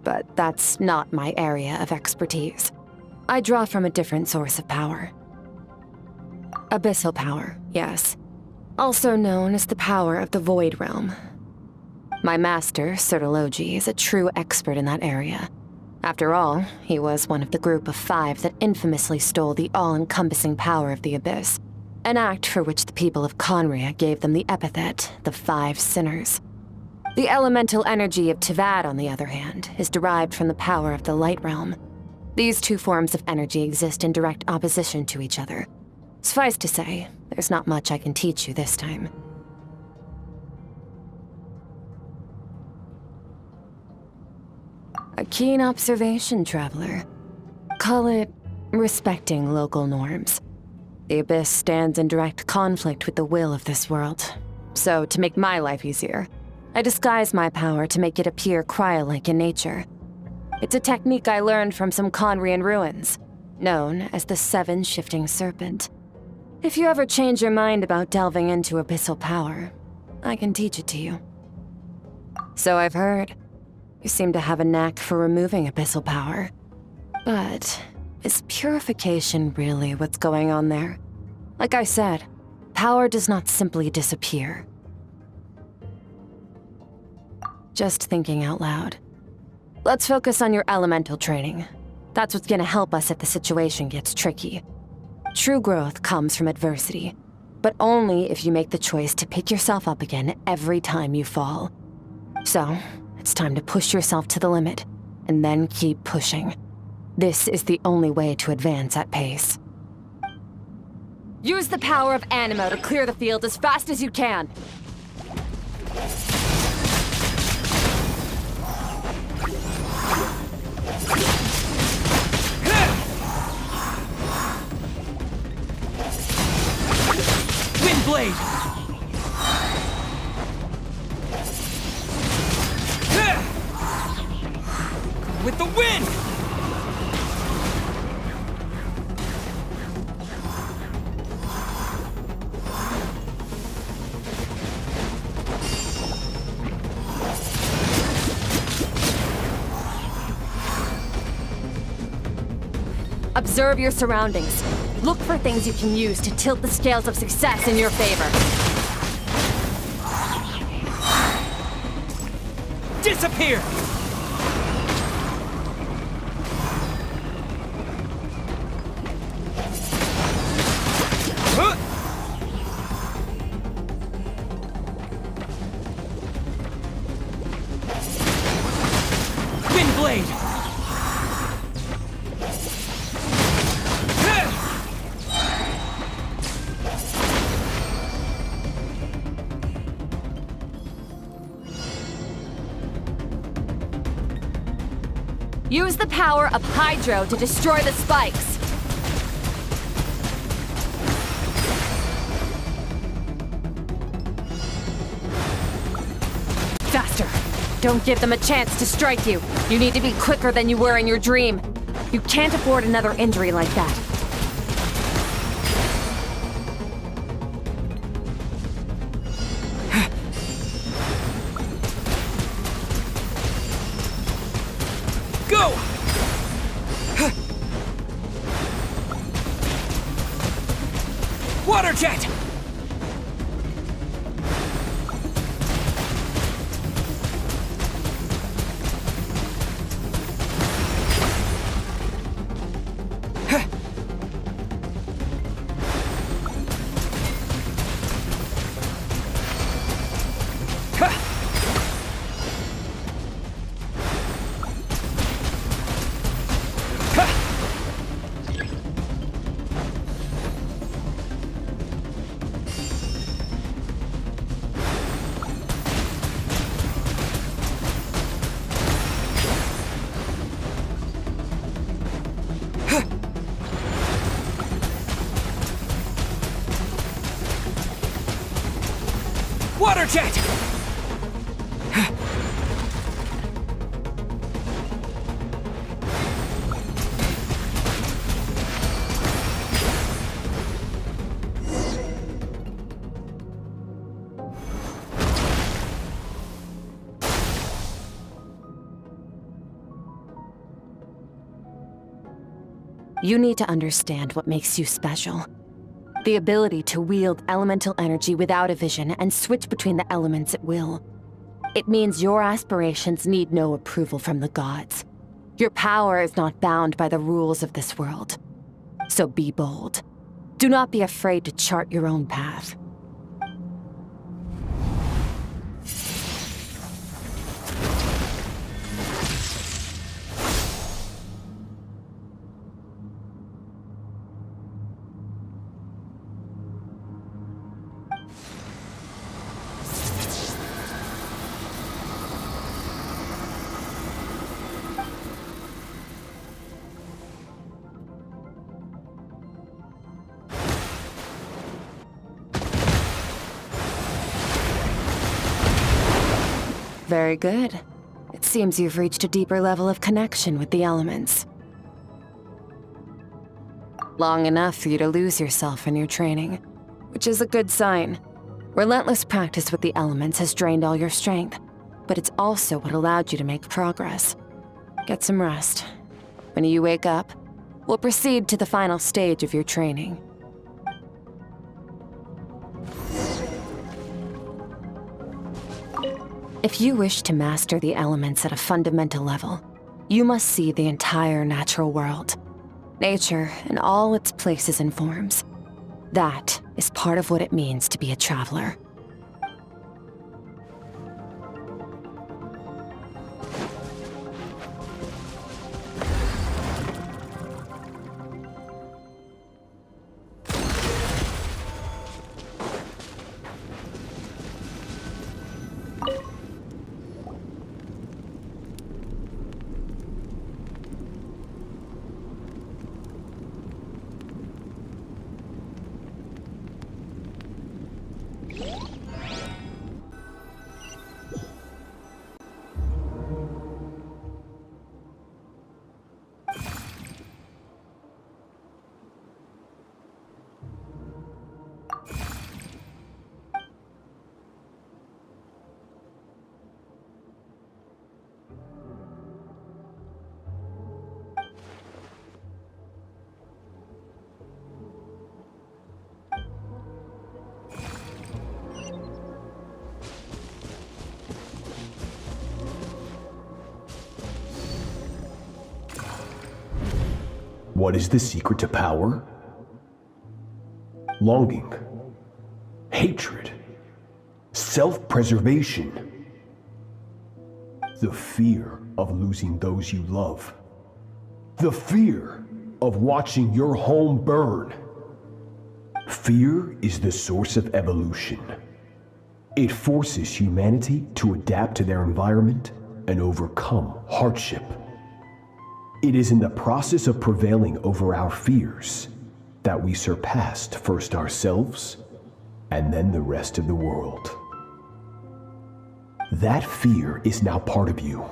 But that's not my area of expertise. I draw from a different source of power. Abyssal power, yes. Also known as the power of the Void Realm. My master, Sertologi, is a true expert in that area. After all, he was one of the group of 5 that infamously stole the all-encompassing power of the Abyss, an act for which the people of Conria gave them the epithet, the 5 Sinners. The elemental energy of Tivad, on the other hand, is derived from the power of the Light Realm. These 2 forms of energy exist in direct opposition to each other. Suffice to say, there's not much I can teach you this time. A keen observation, traveler. Call it respecting local norms. The Abyss stands in direct conflict with the will of this world. So, to make my life easier, I disguise my power to make it appear cryo-like in nature. It's a technique I learned from some Conrian ruins, known as the 7 Shifting Serpent. If you ever change your mind about delving into abyssal power, I can teach it to you. So I've heard. You seem to have a knack for removing abyssal power. But is purification really what's going on there? Like I said, power does not simply disappear. Just thinking out loud. Let's focus on your elemental training. That's what's gonna help us if the situation gets tricky. True growth comes from adversity, but only if you make the choice to pick yourself up again every time you fall. So, it's time to push yourself to the limit, and then keep pushing. This is the only way to advance at pace. Use the power of Animo to clear the field as fast as you can. Windblade! With the wind! Observe your surroundings. Look for things you can use to tilt the scales of success in your favor. Disappear! Windblade! Use the power of Hydro to destroy the spikes. Faster! Don't give them a chance to strike you. You need to be quicker than you were in your dream. You can't afford another injury like that. Go! Water jet! Water jet! You need to understand what makes you special. The ability to wield elemental energy without a vision and switch between the elements at will. It means your aspirations need no approval from the gods. Your power is not bound by the rules of this world. So be bold. Do not be afraid to chart your own path. Very good. It seems you've reached a deeper level of connection with the elements. Long enough for you to lose yourself in your training, which is a good sign. Relentless practice with the elements has drained all your strength, but it's also what allowed you to make progress. Get some rest. When you wake up, we'll proceed to the final stage of your training. If you wish to master the elements at a fundamental level, you must see the entire natural world. Nature in all its places and forms. That is part of what it means to be a traveler. What is the secret to power? Longing, hatred, self-preservation, the fear of losing those you love, the fear of watching your home burn. Fear is the source of evolution. It forces humanity to adapt to their environment and overcome hardship. It is in the process of prevailing over our fears that we surpassed first ourselves and then the rest of the world. That fear is now part of you.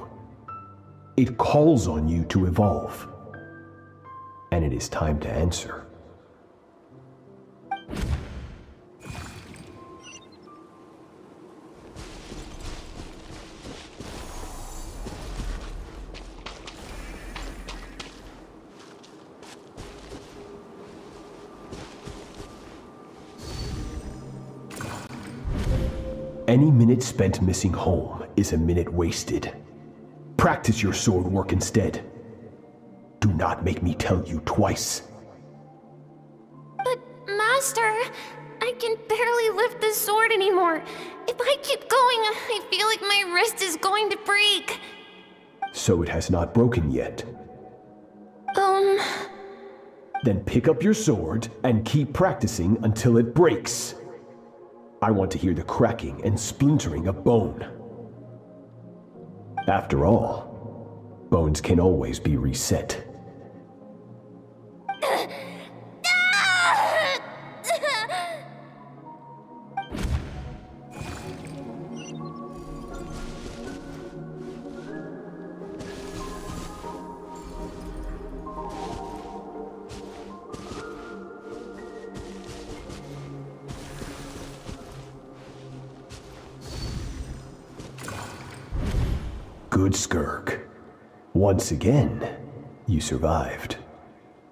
It calls on you to evolve. And it is time to answer. Any minute spent missing home is a minute wasted. Practice your sword work instead. Do not make me tell you twice. But, Master, I can barely lift the sword anymore. If I keep going, I feel like my wrist is going to break. So it has not broken yet. Then pick up your sword and keep practicing until it breaks. I want to hear the cracking and splintering of bone. After all, bones can always be reset. Good, Skirk. Once again, you survived.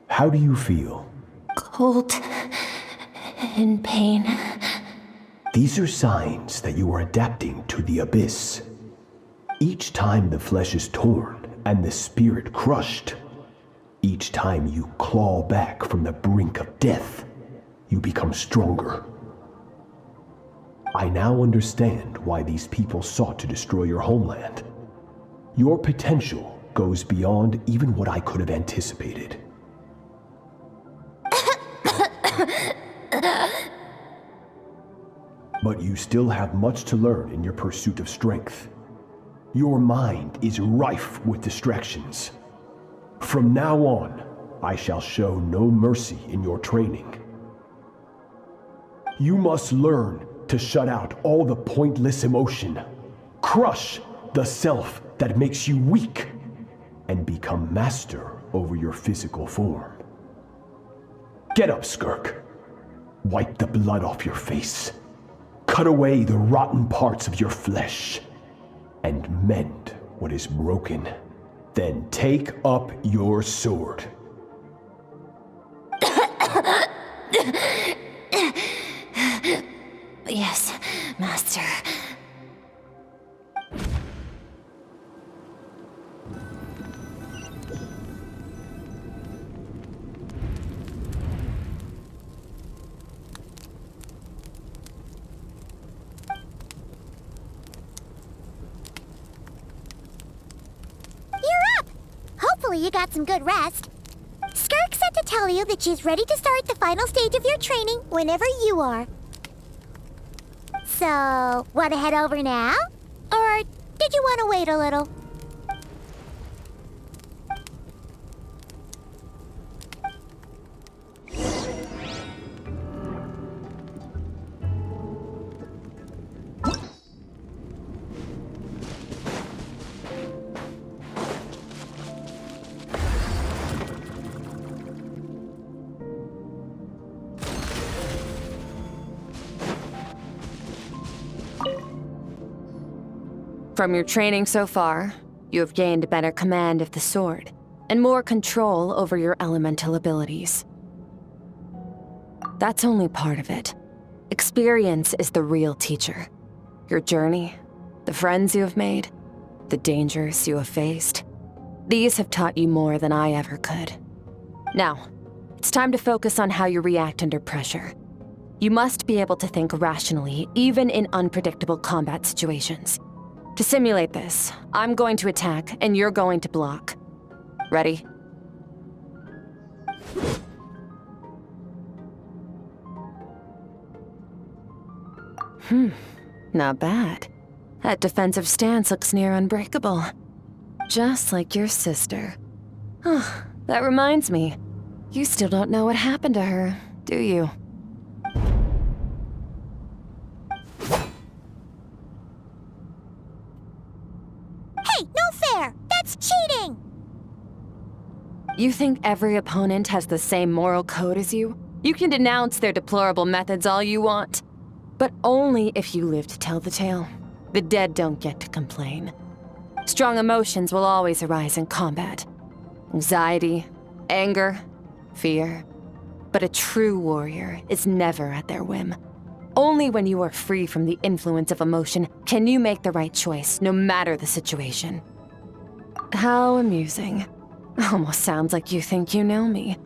How do you feel? Cold and pain. These are signs that you are adapting to the abyss. Each time the flesh is torn and the spirit crushed. Each time you claw back from the brink of death, you become stronger. I now understand why these people sought to destroy your homeland. Your potential goes beyond even what I could have anticipated. But you still have much to learn in your pursuit of strength. Your mind is rife with distractions. From now on, I shall show no mercy in your training. You must learn to shut out all the pointless emotion, crush the self that makes you weak, and become master over your physical form. Get up, Skirk. Wipe the blood off your face. Cut away the rotten parts of your flesh, and mend what is broken. Then take up your sword. Yes, Master. Hopefully you got some good rest. Skirk said to tell you that she's ready to start the final stage of your training whenever you are. So, want to head over now? Or did you want to wait a little? From your training so far, you have gained better command of the sword, and more control over your elemental abilities. That's only part of it. Experience is the real teacher. Your journey, the friends you have made, the dangers you have faced. These have taught you more than I ever could. Now, it's time to focus on how you react under pressure. You must be able to think rationally, even in unpredictable combat situations. To simulate this, I'm going to attack and you're going to block. Ready? Not bad. That defensive stance looks near unbreakable. Just like your sister. Oh, that reminds me. You still don't know what happened to her, do you? Hey, no fair! That's cheating! You think every opponent has the same moral code as you? You can denounce their deplorable methods all you want. But only if you live to tell the tale. The dead don't get to complain. Strong emotions will always arise in combat. Anxiety, anger, fear. But a true warrior is never at their whim. Only when you are free from the influence of emotion can you make the right choice, no matter the situation. How amusing. Almost sounds like you think you know me.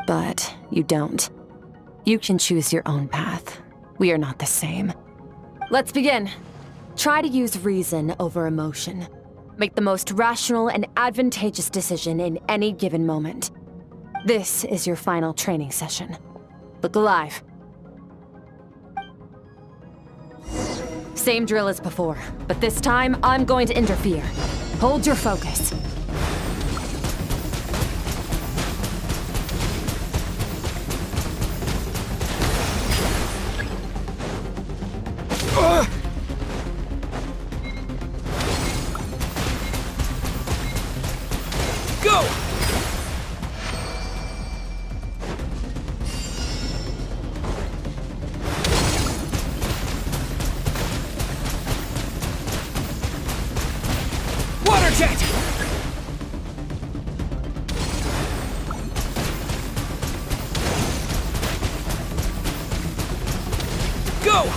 But you don't. You can choose your own path. We are not the same. Let's begin. Try to use reason over emotion. Make the most rational and advantageous decision in any given moment. This is your final training session. Look alive. Same drill as before, but this time I'm going to interfere. Hold your focus. Go! Water jet! Go!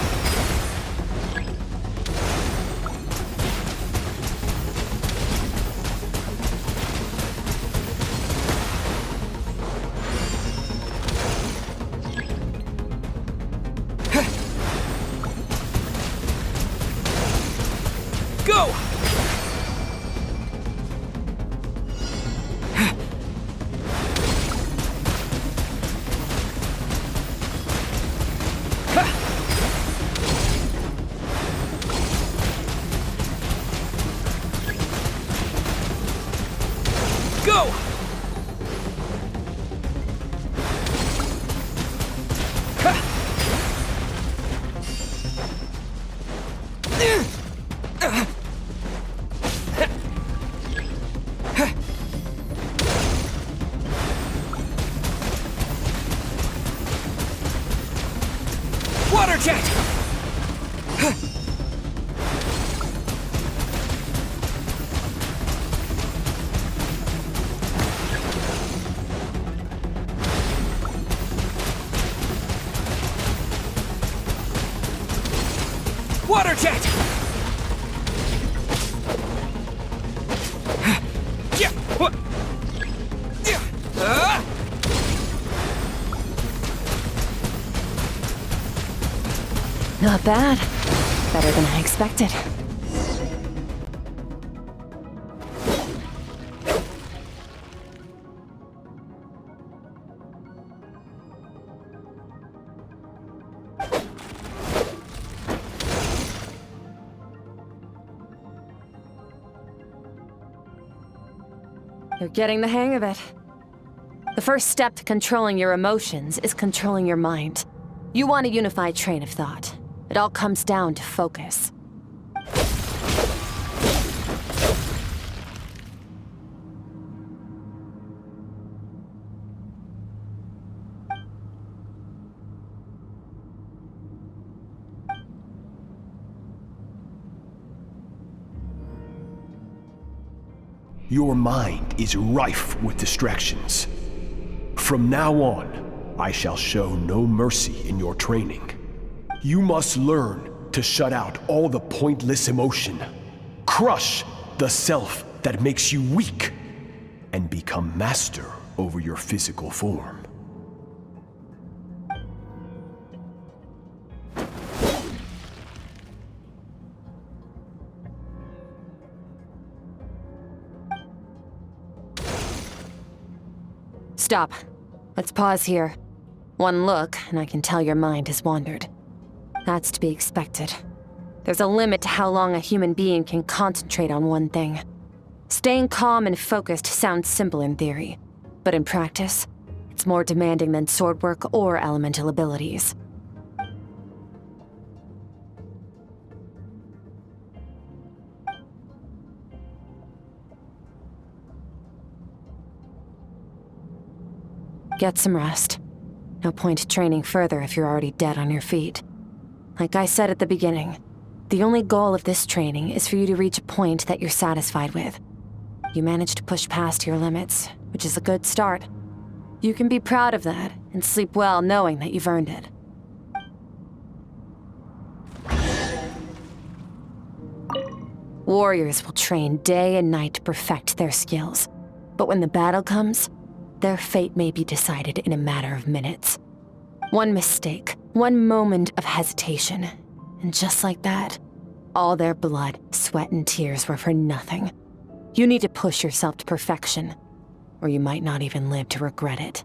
Go! Go! Water jet! Water jet! Yeah! What? Yeah! Not bad. Better than I expected. You're getting the hang of it. The first step to controlling your emotions is controlling your mind. You want a unified train of thought. It all comes down to focus. Your mind is rife with distractions. From now on, I shall show no mercy in your training. You must learn to shut out all the pointless emotion, crush the self that makes you weak, and become master over your physical form. Stop. Let's pause here. One look, and I can tell your mind has wandered. That's to be expected. There's a limit to how long a human being can concentrate on one thing. Staying calm and focused sounds simple in theory, but in practice, it's more demanding than sword work or elemental abilities. Get some rest. No point training further if you're already dead on your feet. Like I said at the beginning, the only goal of this training is for you to reach a point that you're satisfied with. You managed to push past your limits, which is a good start. You can be proud of that and sleep well knowing that you've earned it. Warriors will train day and night to perfect their skills, but when the battle comes, their fate may be decided in a matter of minutes. One mistake, one moment of hesitation, and just like that, all their blood, sweat, and tears were for nothing. You need to push yourself to perfection, or you might not even live to regret it.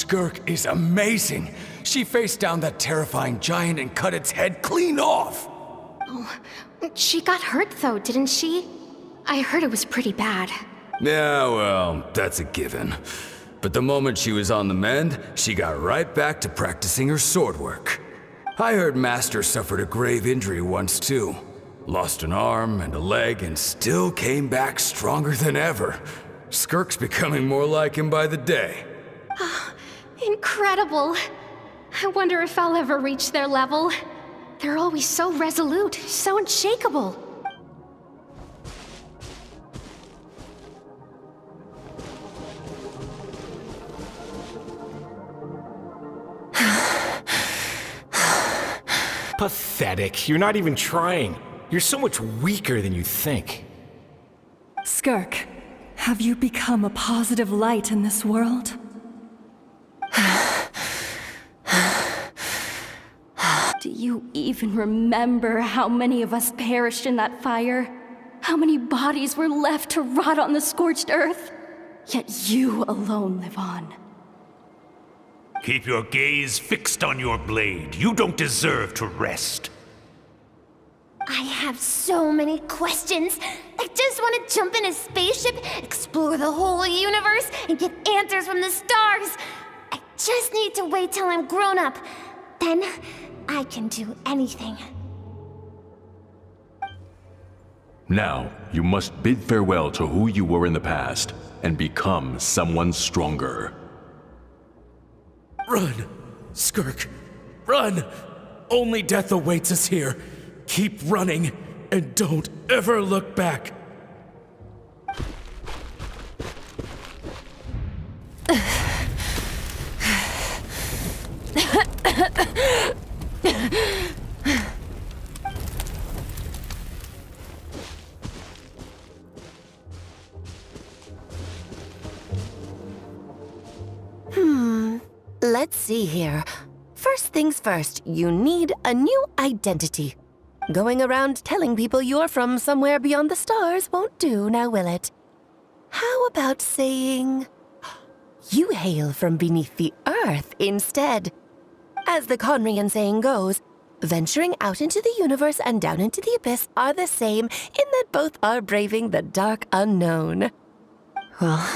Skirk is amazing. She faced down that terrifying giant and cut its head clean off. Oh, she got hurt though, didn't she? I heard it was pretty bad. Yeah, well, that's a given. But the moment she was on the mend, she got right back to practicing her sword work. I heard Master suffered a grave injury once too. Lost an arm and a leg and still came back stronger than ever. Skirk's becoming more like him by the day. Incredible. I wonder if I'll ever reach their level. They're always so resolute, so unshakable. Pathetic. You're not even trying. You're so much weaker than you think. Skirk, have you become a positive light in this world? Do you even remember how many of us perished in that fire? How many bodies were left to rot on the scorched earth? Yet you alone live on. Keep your gaze fixed on your blade. You don't deserve to rest. I have so many questions. I just want to jump in a spaceship, explore the whole universe, and get answers from the stars. I just need to wait till I'm grown up. Then I can do anything. Now, you must bid farewell to who you were in the past and become someone stronger. Run! Skirk! Run! Only death awaits us here. Keep running, and don't ever look back. Let's see here. First things first, you need a new identity. Going around telling people you're from somewhere beyond the stars won't do, now will it? How about saying you hail from beneath the earth instead? As the Conrian saying goes, venturing out into the universe and down into the abyss are the same in that both are braving the dark unknown. Well,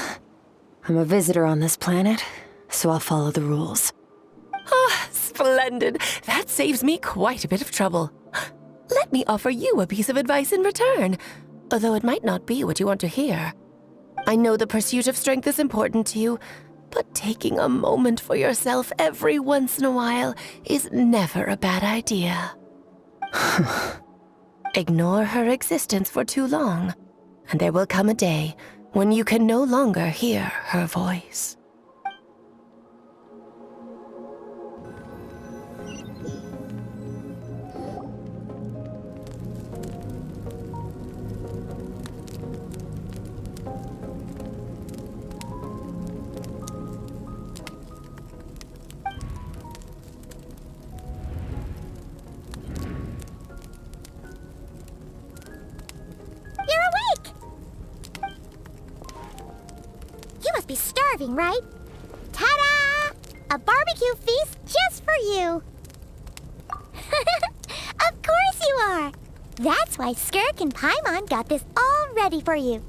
I'm a visitor on this planet, so I'll follow the rules. Ah, splendid. That saves me quite a bit of trouble. Let me offer you a piece of advice in return, although it might not be what you want to hear. I know the pursuit of strength is important to you, but taking a moment for yourself every once in a while is never a bad idea. Ignore her existence for too long, and there will come a day when you can no longer hear her voice. Be starving, right? Ta-da! A barbecue feast just for you! Of course you are! That's why Skirk and Paimon got this all ready for you.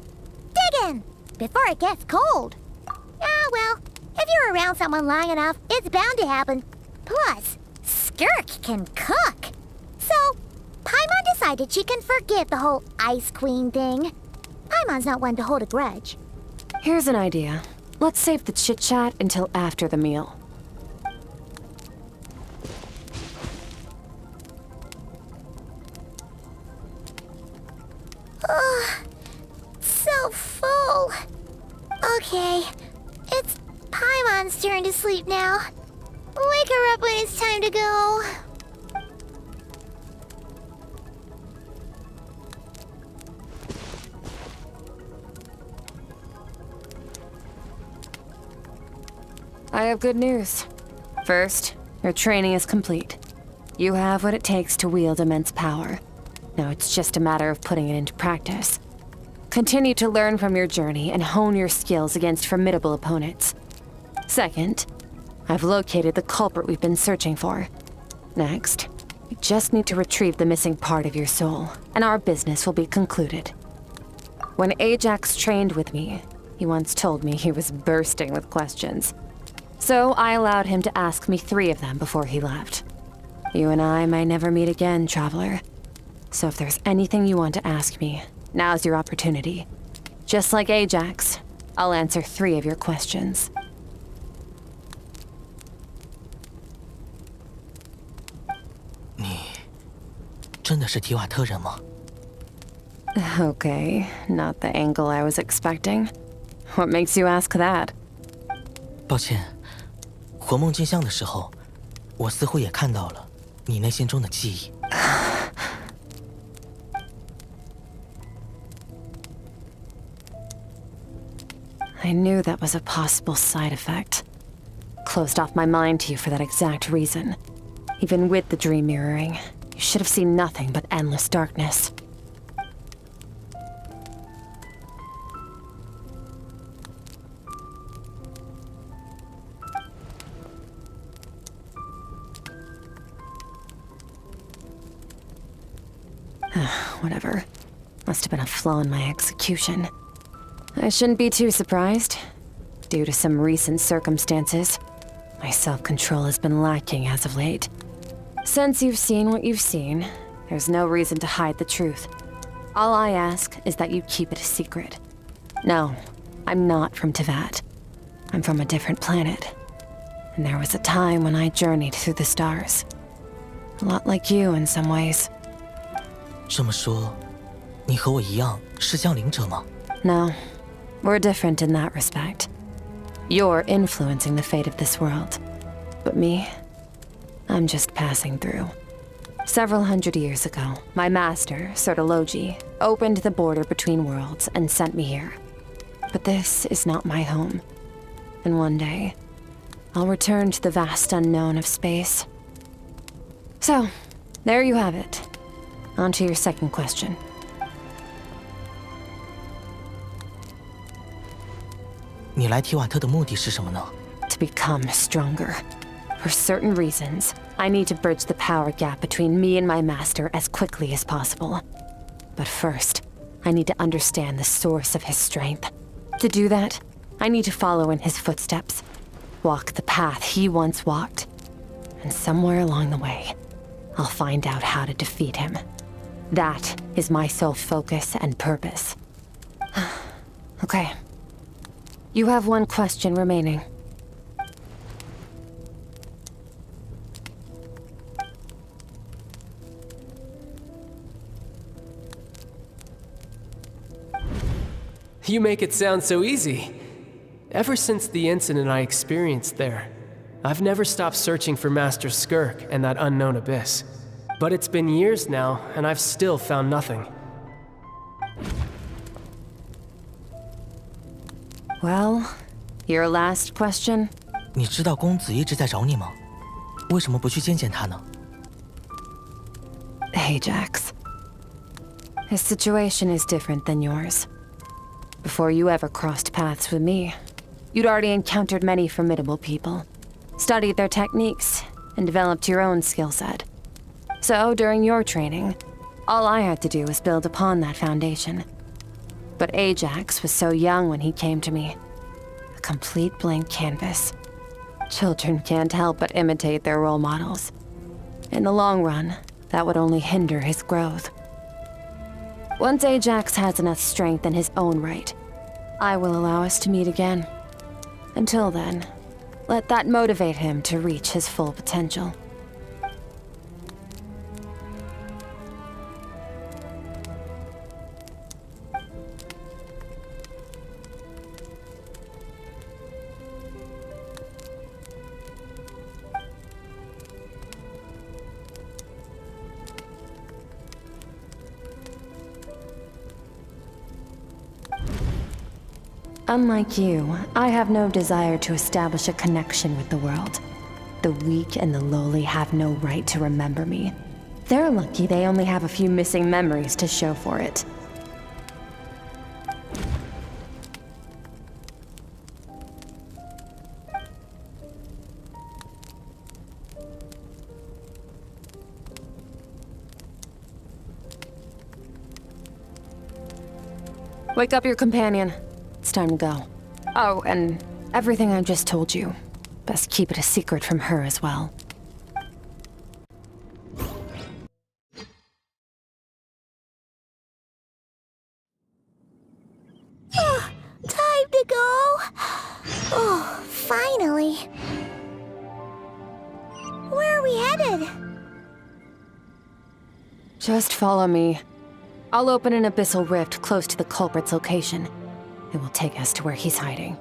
Dig in! Before it gets cold. Ah, well, if you're around someone long enough, it's bound to happen. Plus, Skirk can cook. So, Paimon decided she can forgive the whole Ice Queen thing. Paimon's not one to hold a grudge. Here's an idea. Let's save the chit-chat until after the meal. Ugh, so full. Okay, it's Paimon's turn to sleep now. Wake her up when it's time to go. I have good news. First, your training is complete. You have what it takes to wield immense power. Now it's just a matter of putting it into practice. Continue to learn from your journey and hone your skills against formidable opponents. Second, I've located the culprit we've been searching for. Next, we just need to retrieve the missing part of your soul, and our business will be concluded. When Ajax trained with me, he once told me he was bursting with questions. So I allowed him to ask me 3 of them before he left. You and I may never meet again, traveler. So if there's anything you want to ask me, now's your opportunity. Just like Ajax, I'll answer 3 of your questions. 真的是提瓦特人吗？ Okay, not the angle I was expecting. What makes you ask that? 抱歉，魂梦镜像的时候，我似乎也看到了你内心中的记忆。I knew that was a possible side effect. Closed off my mind to you for that exact reason. Even with the dream mirroring, you should have seen nothing but endless darkness. Whatever. Must have been a flaw in my execution. I shouldn't be too surprised. Due to some recent circumstances, my self-control has been lacking as of late. Since you've seen what you've seen, there's no reason to hide the truth. All I ask is that you keep it a secret. No, I'm not from Tevat. I'm from a different planet. And there was a time when I journeyed through the stars. A lot like you in some ways. 这么说，你和我一样是降临者吗？ No, we're different in that respect. You're influencing the fate of this world. But me, I'm just passing through. Several hundred years ago, my master, Sertologi, opened the border between worlds and sent me here. But this is not my home. And one day, I'll return to the vast unknown of space. So, there you have it. On to your second question. 你来提瓦特的目的是什么呢？ To become stronger. For certain reasons, I need to bridge the power gap between me and my master as quickly as possible. But first, I need to understand the source of his strength. To do that, I need to follow in his footsteps, walk the path he once walked. And somewhere along the way, I'll find out how to defeat him. That is my sole focus and purpose. Okay. You have one question remaining. You make it sound so easy. Ever since the incident I experienced there, I've never stopped searching for Master Skirk and that unknown abyss. But it's been years now, and I've still found nothing. Well, your last question? 你知道公子一直在找你吗？为什么不去见见他呢？ Ajax. His situation is different than yours. Before you ever crossed paths with me, you'd already encountered many formidable people, studied their techniques, and developed your own skill set. So, during your training, all I had to do was build upon that foundation. But Ajax was so young when he came to me. A complete blank canvas. Children can't help but imitate their role models. In the long run, that would only hinder his growth. Once Ajax has enough strength in his own right, I will allow us to meet again. Until then, let that motivate him to reach his full potential. Unlike you, I have no desire to establish a connection with the world. The weak and the lowly have no right to remember me. They're lucky they only have a few missing memories to show for it. Wake up your companion. It's time to go. Oh, and everything I just told you. Best keep it a secret from her as well. Time to go. Oh, finally. Where are we headed? Just follow me. I'll open an abyssal rift close to the culprit's location. It will take us to where he's hiding.